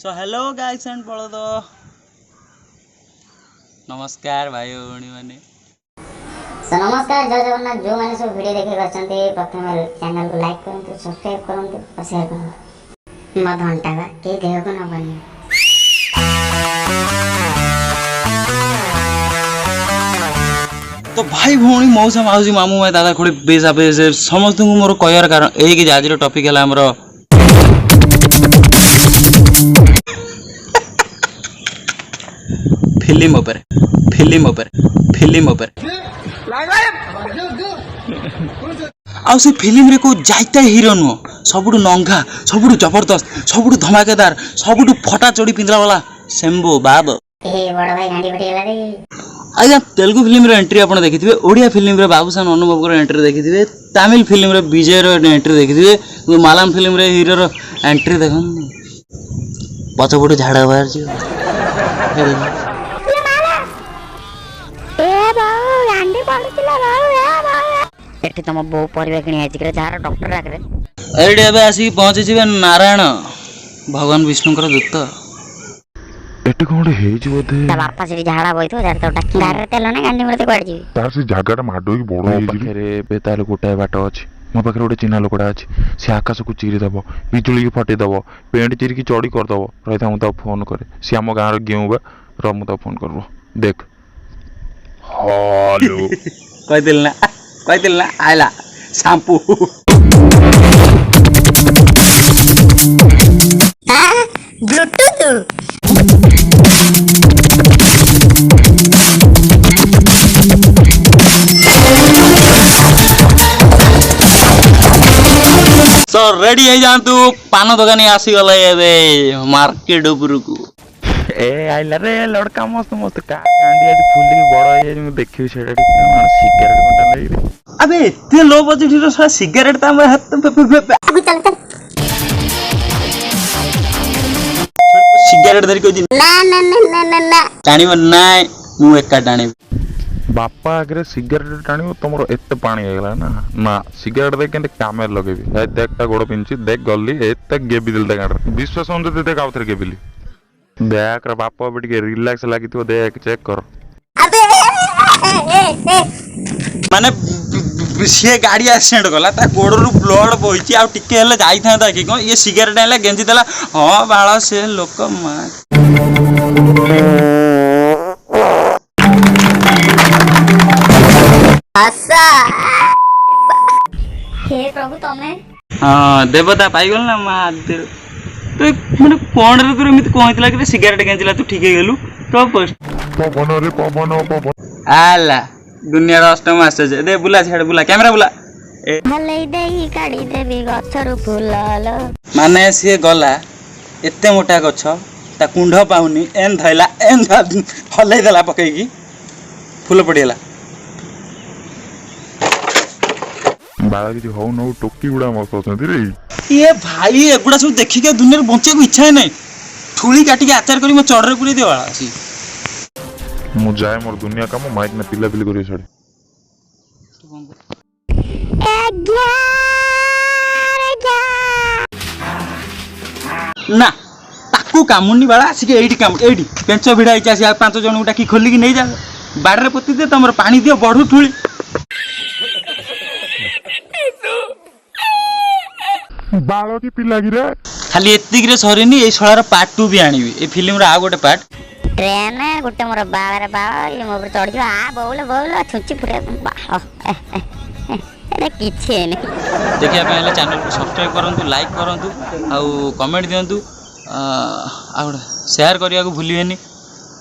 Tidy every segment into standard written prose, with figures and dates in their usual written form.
So hello guys and बलद नमस्कार भाई भौणी माने। सो नमस्कार जय जगन्नाथ जो मैंने सब वीडियो देखे करछन्ते प्रथम चैनल को लाइक करंतु सब्सक्राइब करंतु और शेयर करंतु मत घंटा का के देह को न बनी। तो भाई भौणी मौसा माउसी मामू माई दादा खुड़ी बेसा बेसे समस्त को मोर कहर कारण एई कि आज टॉपिक है हमरो फिल्म ऊपर आउ से फिल्म रे को जाइता हीरो नु सबुठु नंगा सबुठु जबरदस्त सबुठु धमाकेदार सबुठु फटा चोड़ी पिंदला वाला शंभू बाब ए बड़ भाई गांडी फटी गेला रे। आज्ञा तेलुगु फिल्म रे एंट्री आपन देखिथिबे, ओडिया फिल्म रे बाबूसान अनुभव रो एंट्री देखिथिबे, तमिल फिल्म रे विजय रो एंट्री देखिथिबे, मलयालम फिल्म रे हीरो रो एंट्री देखन पछपटु झाड़ा बाहर छी एठी तम बो परिवा किनी आछि करे जार डॉक्टर राखरे एडी एबे आसी पहुंची जिवे नारायण भगवान विष्णुकर दूत एटे कोंडे हेइ जी बोधे ता बापा से झाड़ा बइतो जार तो डाकी गारे तेल ना गांडी मरते कोड जी तार से जागाटा माडो की बड़ हेइ जी रे बे ताले गोटाय बाट अछि मो पाखरे गोटे चिन्हा लोकड़ा अछि से आकाश को चिरी दबो बिजुली की फटे दबो पेंट चिरी की चोड़ी कर दबो रहिता मु ता फोन करे से हम गां रो गेउ बा र मु ता फोन करबो देख हेलो कह दिल ना आइला शैम्पू ब्लूटूथ तो रेडी है जानतु पान दुकानी आसी गला एबे मार्केट ऊपर को ए आइला रे लड़का मस्त मस्त का गांडी आज फुल की बड़ है मु देखि छेडा माने सिगरेट कोटा ले रे अबे इतने लो बजट रो सा सिगरेट ता मैं हाथ अभी चल चल सिगरेट धरि को ना ना ना ना ना टाणी ना मु एका टाणी बापा आगे सिगरेट टाणी तुम एत पानी होगा ना ना सिगरेट देख के कामे लगेबी देख ता गोड़ पिंची देख गली एत गेबी दिल गाड़ विश्वास होते देख आउ थे गेबिली देख रे बापा अबे टिके रिलैक्स लागी तो देख चेक कर माने से गाड़ी एक्सीडेंट गला ता गोड़ रु ब्लड बोइची आ टिके हेले जाई था कि कोन ये सिगरेट आले गेंजी देला हां बाळा से लोक मा आशा हे प्रभु तमे हां देवता पाई गल ना मा दिल तो माने कोन रे तोर एमित कहतिला कि सिगरेट गेंजिला तू ठीक हे गेलु तो पवन आला दुनिया रो अष्टम आश्चर्य दे बुला छेड़ बुला कैमरा बुला हलै देही काडी देबी गछरु फुलालो माने से गला एते मोटा गछ ता कुंढ पाउनी एन धैला एन हलै देला पकई की फूल पड़ीला बाला किछि हो न टोकी गुडा मस्त होतंती रे ये भाई एगुडा सब देखि के दुनिया रे बंचे को इच्छा है नै ठुली काटी के आचार करी म चढ़रे पुरी देवाला अछि मु जाय मोर दुनिया काम माइक ने पिला पिली करियो छड़े ना ताकू कामुनी बाला आसी के एडी काम एडी पेंचो भिडा आइछ आसी 5 जन उटा की खोली की नै जा बाडरे पत्ती दे तमर पानी दियो बढू ठुली बालो की पिला गिरे खाली एतिक रे सरीनी ए सळार पार्ट 2 भी आनिबी ए फिल्म रा आ गोटे पार्ट ट्रेन गोटे मोर बाबारे बाबा ये मोर चढ़ जा आ बोल बोल छुची पुरे अरे किछे नै देखिया पहले चैनल को सब्सक्राइब करंतु लाइक करंतु आउ कमेंट दियंतु आ शेयर करिया को भूलिबेनी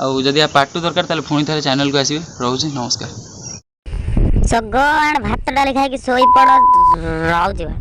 आउ जदी आ पार्ट 2 दरकार ताले फोन थारे चैनल को आसीबे रहउछी नमस्कार सगण भात डाली खाई कि सोई पड़ रहउ जी।